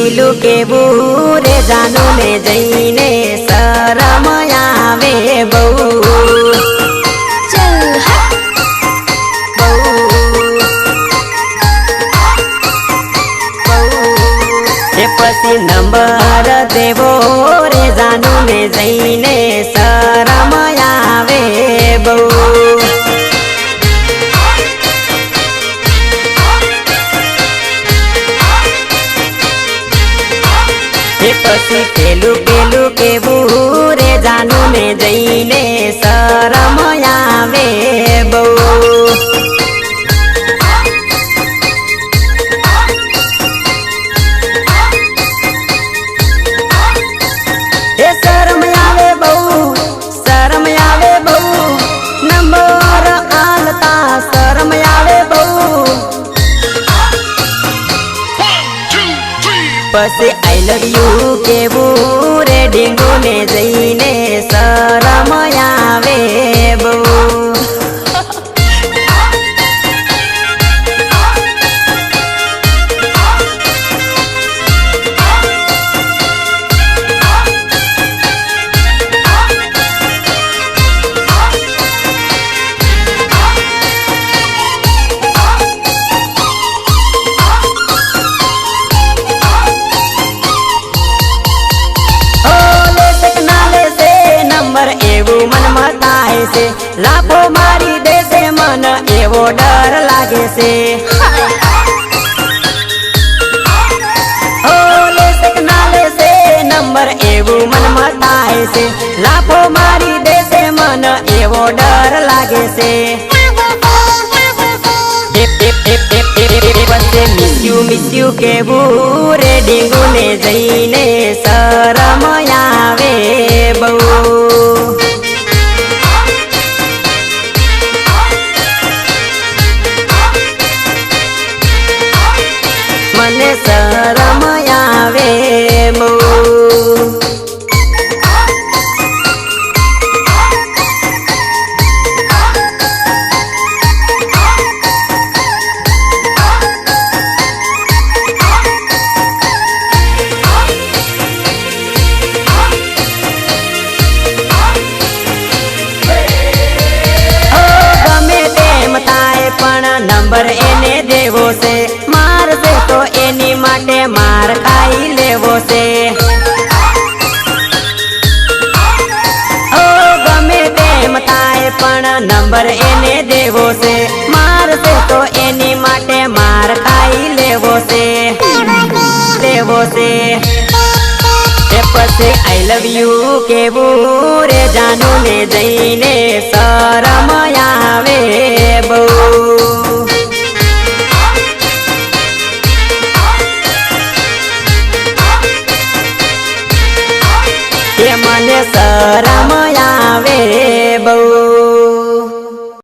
पीलू केवू रे जानू ने जईने शरम आवे बहु पसी नंबर देवो रे जानू ने जईने शरम आवे बहु पसी पेलू पेलू केवू रे जानू ने जईने शरम आवे बहु पसी आई लव यू केवू रे ढींगू ने जईने शरम आवे बहु मन मताए से लाफो मारी दे से मन एवो डर लागे से ले सकनाले से नंबर एवो मन मताए से लाफो मारी दे से मन एवो डर लागे से मिस यू केवू रे ढींगू ने जईने शरम आवे बहु मने शरम आवे बहु नंबर एने देवो से मार से तो एनी माटे मार खाई लेवो से ओ गमे तेम थाय पण नंबर एने देवो से मार से तो एनी माटे मार खाई लेवो से पसी आई लव यू केवू रे जानू ने जईने शरम आवे बहु मने शरम आवे बहु।